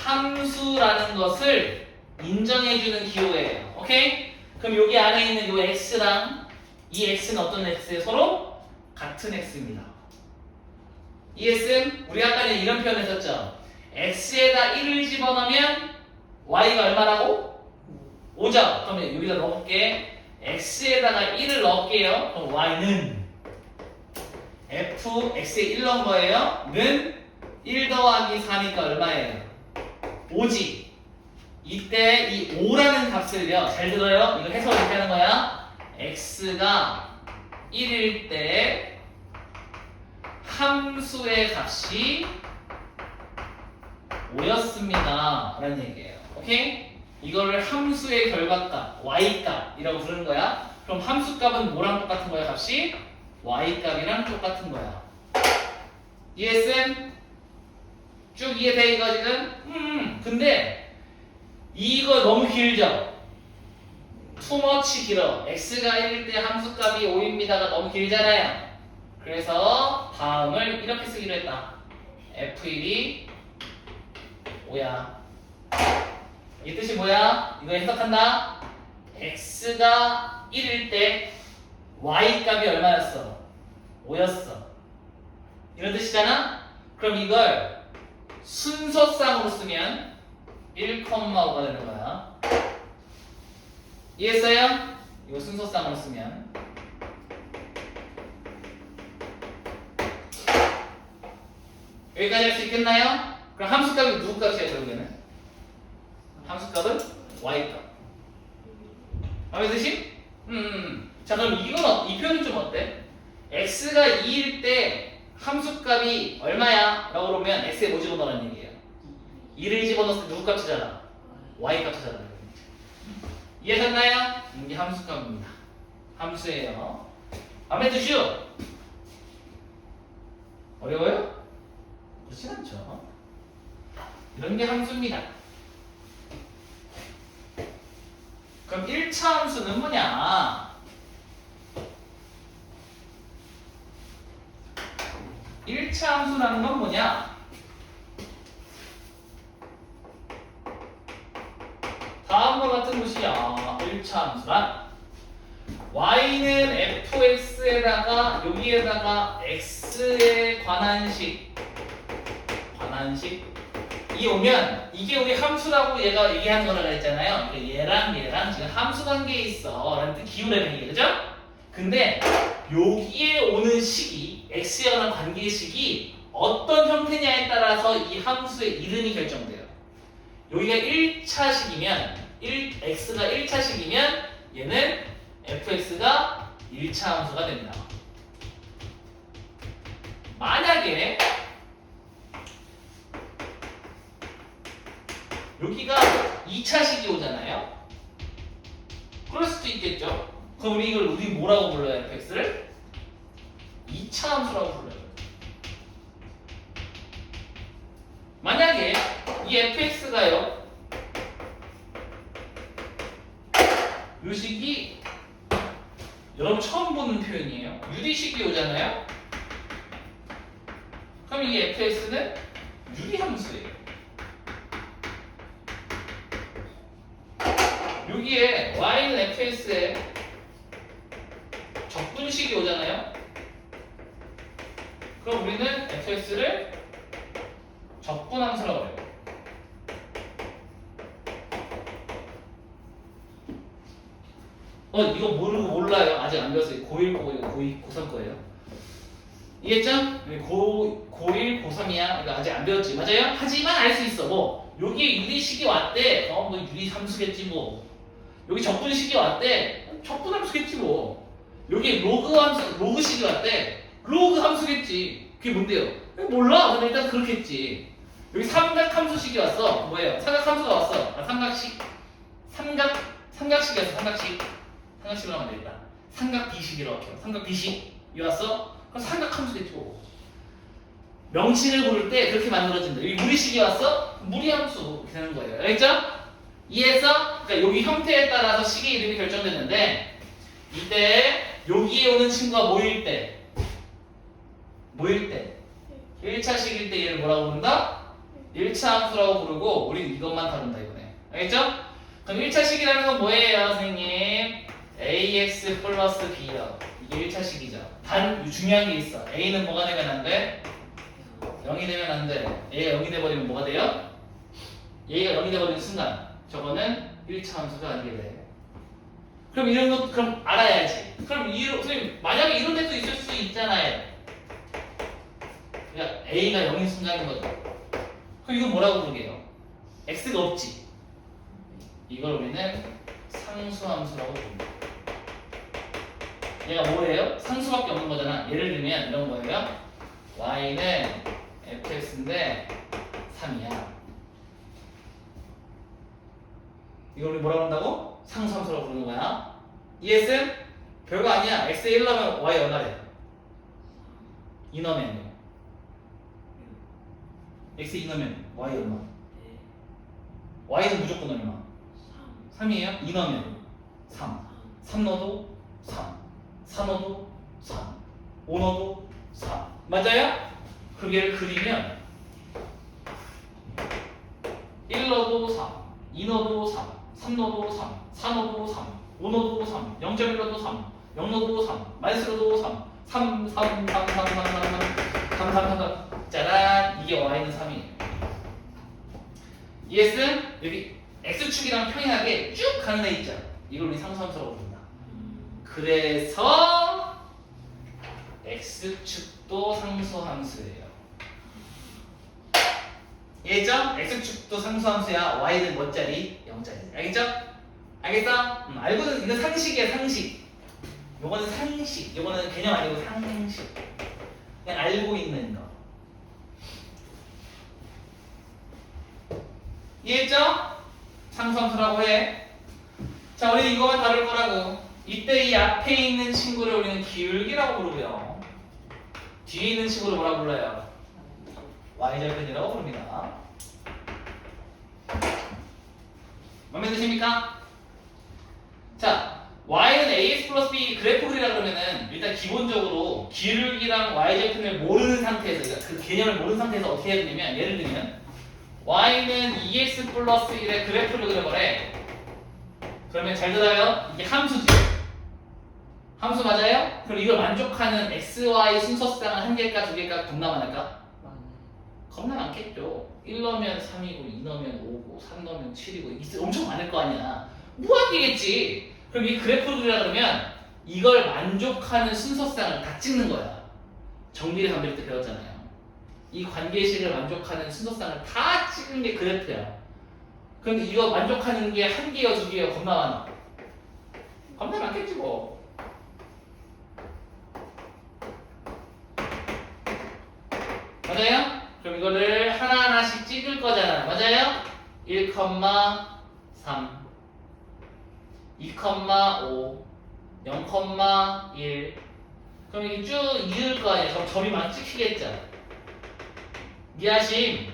함수라는 것을 인정해주는 기호예요. 오케이? 그럼 여기 안에 있는 이 x랑 이 x는 어떤 x예요? 서로 같은 x입니다. 이해했음? 우리 아까 전에 이런 표현 했었죠? x에다 1을 집어넣으면 y가 얼마라고? 5죠? 그러면 여기다 넣어볼게. x에다가 1을 넣을게요. 그럼 y는 f, x에 1 넣은 거예요. 는 1 더하기 4니까 얼마예요? 5지. 이때 이 5라는 값을요. 잘 들어요. 이거 해석을 이렇게 하는 거야. x가 1일 때 함수의 값이 5였습니다. 라는 얘기예요. 오케이? 이거를 함수의 결과값, y값이라고 부르는 거야. 그럼 함수값은 뭐랑 똑같은 거야? 값이 y값이랑 똑같은 거야. 이해했음? 쭉 이해돼 이거 지금? 근데 이거 너무 길죠? 투머치 길어. x가 1일 때 함수값이 5입니다가 너무 길잖아요. 그래서 다음을 이렇게 쓰기로 했다. f1이 5야. 이 뜻이 뭐야? 이거 해석한다. x가 1일 때 y값이 얼마였어? 5였어. 이런 뜻이잖아? 그럼 이걸 순서상으로 쓰면 1,5가 되는 거야. 이해했어요? 이거 순서상으로 쓰면 여기까지 할 수 있겠나요? 그럼 함수값이 누구 값이야 결국에는? 함수값은 y값. 마음에 드심? 자 그럼 이 표현은 좀 어때? x가 2일 때 함수값이 얼마야? 라고 그러면 x에 뭐 집어넣으라는 얘기예요? 2를 집어넣었을 때 누구 값 찾아라? y 값 찾아라. 이해하셨나요? 이게 함수값입니다. 함수예요. 마음에 드시오? 어려워요? 그렇진 않죠. 이런 게 함수입니다. 그럼 1차 함수는 뭐냐? 1차 함수라는 건 뭐냐? 다음과 같은 것이야. 1차 함수란 y는 fx에다가 여기에다가 x에 관한 식이 오면 이게 우리 함수라고 얘가 얘기하는 거라고 했잖아요. 얘랑 지금 함수 관계에 있어 라는 뜻 기울이는 얘기 그죠? 근데 여기에 오는 식이 x에 관한 관계의 식이 어떤 형태냐에 따라서 이 함수의 이름이 결정돼요. 여기가 1차식이면 x가 1차식이면 얘는 fx가 1차 함수가 됩니다. 만약에 여기가 2차식이 오잖아요. 그럴 수도 있겠죠. 그럼 우리 뭐라고 불러요? fx를? 2차 함수라고 불러요. 만약에 이 fx가요 요 식이 여러분 처음 보는 표현이에요. 유리식이 오잖아요. 그럼 이 fx는 유리함수예요. 여기에 y는 fx에 적분식이 오잖아요. 그럼 우리는 fx를 적분함수라고 해요. 이거 모르고 몰라요. 아직 안 배웠어요. 고1 거고 이거 고2 고3 거예요. 이해했죠? 고1 고3이야. 이거 아직 안 배웠지. 맞아요? 하지만 알 수 있어. 뭐 여기 유리식이 왔대. 뭐 유리 함수겠지 뭐. 여기 적분식이 왔대. 적분함수겠지 뭐. 여기 로그식이 왔대. 로그 함수겠지. 그게 뭔데요? 몰라. 근데 일단 그렇겠지. 여기 삼각함수식이 왔어. 뭐예요? 삼각함수가 왔어. 삼각식이었어. 삼각식으로 하면 되겠다. 삼각비식이라고 할게요. 삼각비식이 왔어? 그럼 삼각함수겠지 뭐. 명칭을 부를 때 그렇게 만들어진다. 여기 무리식이 왔어? 무리함수 이렇게 되는 거예요. 알겠죠? 이해해서? 그러니까 여기 형태에 따라서 식의 이름이 결정됐는데 이때 여기에 오는 친구가 모일 때 1차식일 때 얘를 뭐라고 부른다? 1차 함수라고 부르고 우리는 이것만 다룬다 이거네. 알겠죠? 그럼 1차식이라는 건 뭐예요 선생님? ax 플러스 b요. 이게 1차식이죠. 단 중요한 게 있어. a는 뭐가 되면 안 돼? 0이 되면 안 돼. 얘가 0이 돼버리면 뭐가 돼요? 얘가 0이 돼버리는 순간 저거는 1차 함수가 아니게 돼. 그럼 이런 거 그럼 알아야지. 그럼 선생님 만약에 이런 데도 있을 수 있잖아요. 그러니까 a가 0인 순간인 거죠. 그럼 이건 뭐라고 부르게요? x가 없지. 이걸 우리는 상수함수라고 부릅니다. 얘가 뭐예요? 상수밖에 없는 거잖아. 예를 들면 이런 거예요. y는 fx인데 3이야. 이걸 우리 뭐라고 한다고? 상수함수라고 부르는 거야. 이해했음? 별거 아니야. x에 1 넣으면 y 얼마래? 2 넣으면요. x에 2 넣으면 y 얼마? y는 무조건 얼마? 3이에요? 2 넣으면 3. 3 넣어도 3. 4 넣어도 3. 5 넣어도 3. 맞아요? 그럼 얘를 그리면 1 넣어도 3. 2 넣어도 3. 3 넣어도 3. 4 넣어도 3. 5 넣어도 3. 0.1 넣어도 3. 0 넣어도 3. 마이너스 넣어도 3. 3, 3, 3, 3, 3, 3, 3, 3. 짜란! 이게 y는 3이에요. ES는 여기 x축이랑 평행하게 쭉 가는 애 있죠. 이걸 우리 상수함수라고 부른다. 그래서 x축도 상수함수예요. 이해했죠? x축도 상수함수야. y는 뭐짜리? 0짜리. 알겠죠? 알겠어? 알고는 이거 상식이야. 상식. 요거는 상식. 요거는 개념 아니고 상식. 그냥 알고 있는 거. 이해했죠? 상수함수라고 해. 자, 우리 이거만 다룰 거라고. 이때 이 앞에 있는 친구를 우리는 기울기라고 부르고요. 뒤에 있는 친구를 뭐라고 불러요? y절편이라고 부릅니다. 마음에 드십니까? 자, y는 ax 플러스 b 그래프 그리라 그러면은 일단 기본적으로 기울기랑 y절편을 모르는 상태에서 그러니까 그 개념을 모르는 상태에서 어떻게 해야 되냐면 예를 들면 y는 2x 플러스 1의 그래프를 그려보래. 그러면 잘 들어요. 이게 함수지. 함수 맞아요? 그럼 이걸 만족하는 x, y 순서쌍은 한 개일까 두 개일까 겁나 많을까? 겁나 많겠죠. 1 넣으면 3이고 2 넣으면 5고 3 넣으면 7이고 엄청 많을 거 아니야. 무한이겠지. 그럼 이 그래프를 그리라 그러면 이걸 만족하는 순서쌍을 다 찍는 거야. 정비례 관계일 때 배웠잖아요. 이 관계식을 만족하는 순서쌍을 다 찍은 게 그래프야. 그런데 이거 만족하는 게 한 개요, 두 개요, 겁나 많아. 겁나 많겠지 뭐. 맞아요? 그럼 이거를 하나하나씩 찍을 거잖아. 맞아요? 1, 3, 2, 5, 0, 1. 그럼 이게 쭉 이을 거 아니야. 그럼 점이 막 찍히겠죠. 이해하심?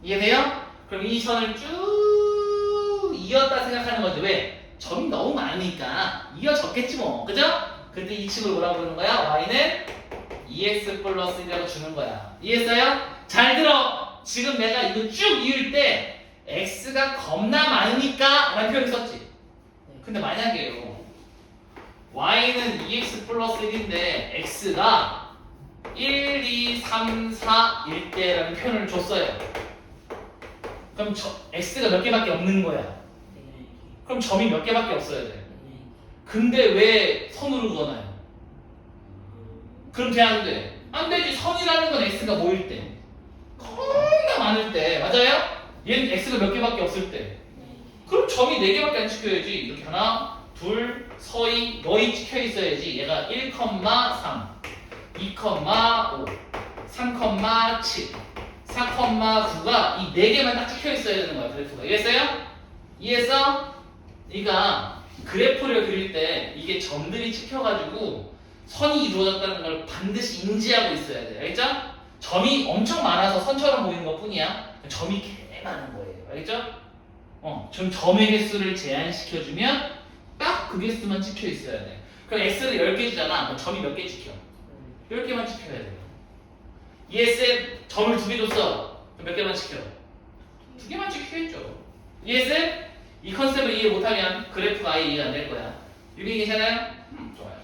이해돼요? 그럼 이 선을 쭉 이었다 생각하는 거지. 왜? 점이 너무 많으니까 이어졌겠지 뭐. 그죠? 그때 이 친구를 뭐라고 부르는 거야? y는 2x 플러스 1이라고 주는 거야. 이해했어요? 잘 들어! 지금 내가 이거 쭉 이을 때 x가 겁나 많으니까 라는 표현을 썼지. 근데 만약에요 y는 2x 플러스 1인데 x가 1, 2, 3, 4일 때라는 표현을 줬어요. 그럼 x가 몇 개밖에 없는 거야. 그럼 점이 몇 개밖에 없어야 돼. 근데 왜 선으로 그어놔요? 그럼 돼, 안 돼? 안 되지. 선이라는 건 x가 뭐일 때? 겁나 많을 때. 맞아요? 얘는 x가 몇 개밖에 없을 때. 그럼 점이 4개밖에 안 찍혀야지. 이렇게 하나, 둘, 서희, 너희 찍혀 있어야지. 얘가 1, 3, 2, 5, 3, 7, 4, 9가 이 4개만 딱 찍혀 있어야 되는 거야. 그래프가. 이해했어요? 이해했어? 그러니까 그래프를 그릴 때 이게 점들이 찍혀가지고 선이 이루어졌다는 걸 반드시 인지하고 있어야 돼. 알겠죠? 점이 엄청 많아서 선처럼 보이는 것 뿐이야. 점이 개 많은 거예요. 알겠죠? 좀 점의 개수를 제한시켜주면 딱 그 개수만 찍혀 있어야 돼. 그럼 x를 10개 주잖아. 그럼 점이 몇 개 찍혀? 10개만 찍혀야 돼요. ESM 점을 2개 줬어. 그럼 몇 개만 찍혀? 2개만 찍혀야죠. ESM 이 컨셉을 이해 못하면 그래프가 아예 이해가 안 될 거야. 여기 괜찮아요? 좋아요.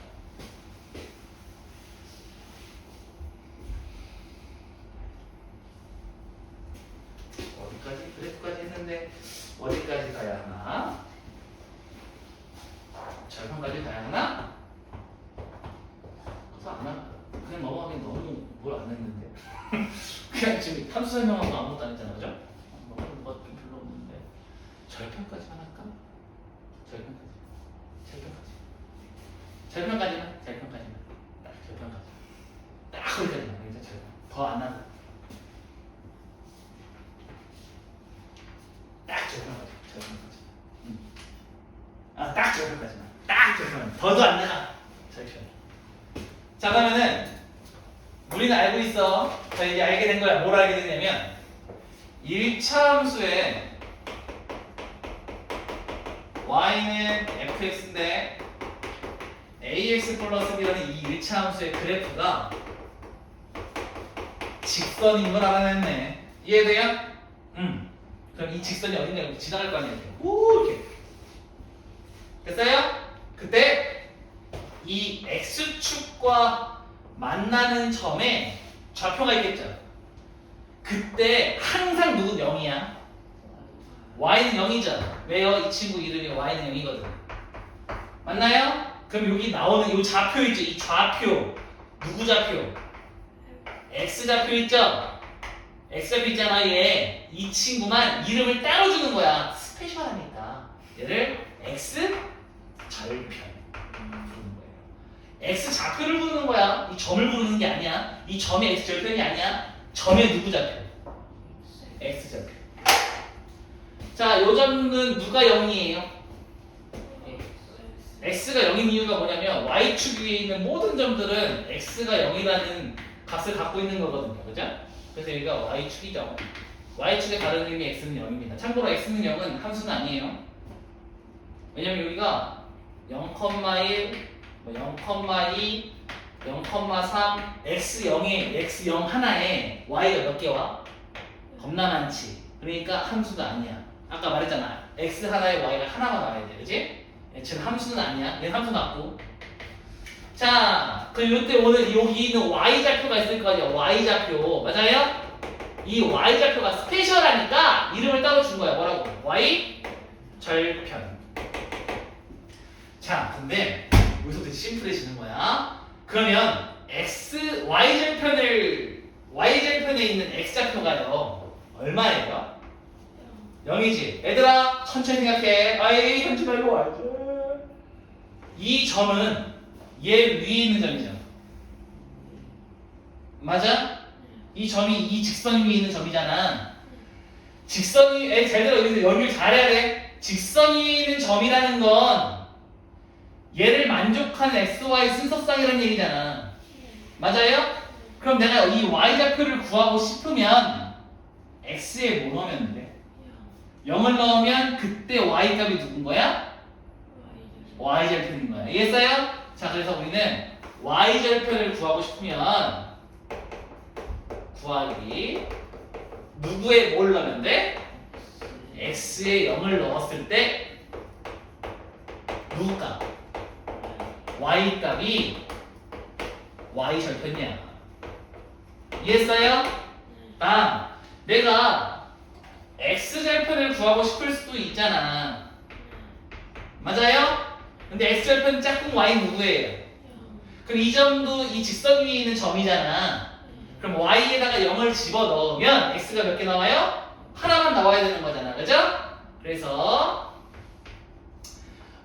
어디까지? 그래프까지 했는데 어디까지 가야 하나? 절편까지 가야 하나? 그래서 안 하. 그냥 넘어가긴 너무 뭘 안 했는데. 그냥 지금 함수 설명하고 아무것도 안 했잖아, 그죠? 먹는 것 좀 별로 없는데. 절편까지만 할까? 절편까지만. 딱 절편까지. 딱 거기까지만. 이제 절편. 더 안 하고. 딱 절편까지. 딱 절편까지만. 딱 절편. 더도 안 나가. 절편. 자, 그러면은 우리는 알고 있어. 자, 이제 알게 된 거야. 뭘 알게 됐냐면 1차 함수에 y는 fx인데 ax 플러스 b라는 이 1차 함수의 그래프가 직선인 걸 알아냈네. 이해돼요? 그럼 이 직선이 어딨냐고 지나갈 거 아니에요. 오, 이렇게. 됐어요? 그때 이 x축과 만나는 점에 좌표가 있겠죠. 그때 항상 누군 0이야? y는 0이죠. 왜요? 이 친구 이름이 y는 0이거든. 맞나요? 그럼 여기 나오는 이 좌표 있죠? 이 좌표 누구 좌표? x 좌표 있죠? x 좌표 있잖아. 얘 이 친구만 이름을 따로 주는 거야. 스페셜하니까 얘를 x 절편 부르는 거예요. x 좌표를 부르는 거야. 이 점을 부르는 게 아니야. 이 점이 x 절편이 아니야. 점의 누구 좌표? x 좌표. 자, 요 점은 누가 0이에요? x가 0인 이유가 뭐냐면 y축 위에 있는 모든 점들은 x가 0이라는 값을 갖고 있는 거거든요. 그죠? 그래서 여기가 y축이죠. y축의 다른 의미 x는 0입니다. 참고로 x는 0은 함수는 아니에요. 왜냐면 여기가 0,1, 0,2, 0,3, x0에 x0 하나에 y가 몇 개와? 겁나 많지. 그러니까 함수가 아니야. 아까 말했잖아. x 하나에 y가 하나만 나와야 돼. 그치? 지금 함수는 아니야. 얘는 함수 맞고. 자, 그럼 이때 오늘 여기 있는 y좌표가 있을 거 아니야. y좌표. 맞아요? 이 y좌표가 스페셜하니까 이름을 따로 준 거야. 뭐라고? y절편. 자, 근데 여기서 되게 심플해지는 거야. 그러면 y절편에 있는 x좌표가요. 얼마예요? 0이지. 얘들아, 천천히 생각해. 아이, 현지 말고 와야지. 이 점은 얘 위에 있는 점이잖아. 맞아? 이 점이 이 직선 위에 있는 점이잖아. 직선이, 잘 들어. 여기서 연결 잘해야 돼. 직선 위에 있는 점이라는 건 얘를 만족하는 xy 순서쌍이라는 얘기잖아. 맞아요? 그럼 내가 이 y좌표를 구하고 싶으면 x에 뭐 넣으면 돼? 0을 넣으면 그때 y값이 누군 거야? y절편인 거야. 이해했어요? 자, 그래서 우리는 y절편을 구하고 싶으면 구하기 누구에 뭘 넣으면 돼? x에 0을 넣었을 때 누구 값? y 값이 y 절편이야. 이해했어요? 다음, 내가 x 절편을 구하고 싶을 수도 있잖아. 맞아요? 근데 x 절편 짝꿍 y 누구예요? 그럼 이 점도 이 직선 위에 있는 점이잖아. 그럼 y에다가 0을 집어넣으면 x가 몇 개 나와요? 하나만 나와야 되는 거잖아. 그죠? 그래서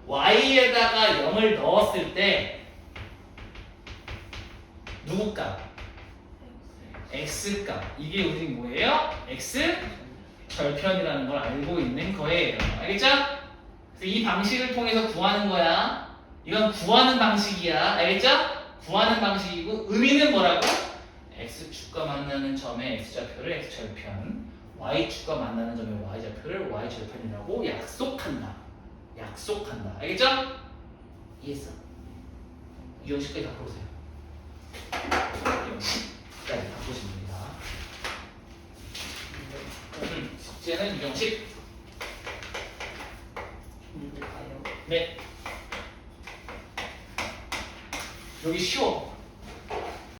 y에다가 0을 넣었을 때 누구 값? x 값. 이게 우리 뭐예요? x 절편이라는 걸 알고 있는 거예요. 알겠죠? 그래서 이 방식을 통해서 구하는 거야. 이건 구하는 방식이야. 알겠죠? 구하는 방식이고 의미는 뭐라고? x축과 만나는 점의 x좌표를 x절편, y축과 만나는 점의 y좌표를 y절편이라고 약속한다. 약속한다. 알겠죠? 이해했어? 유형식까지 다 풀어보세요. 유형식까지 다 보시면 됩니다. 숙제는 유형식. 네. 여기 쉬워.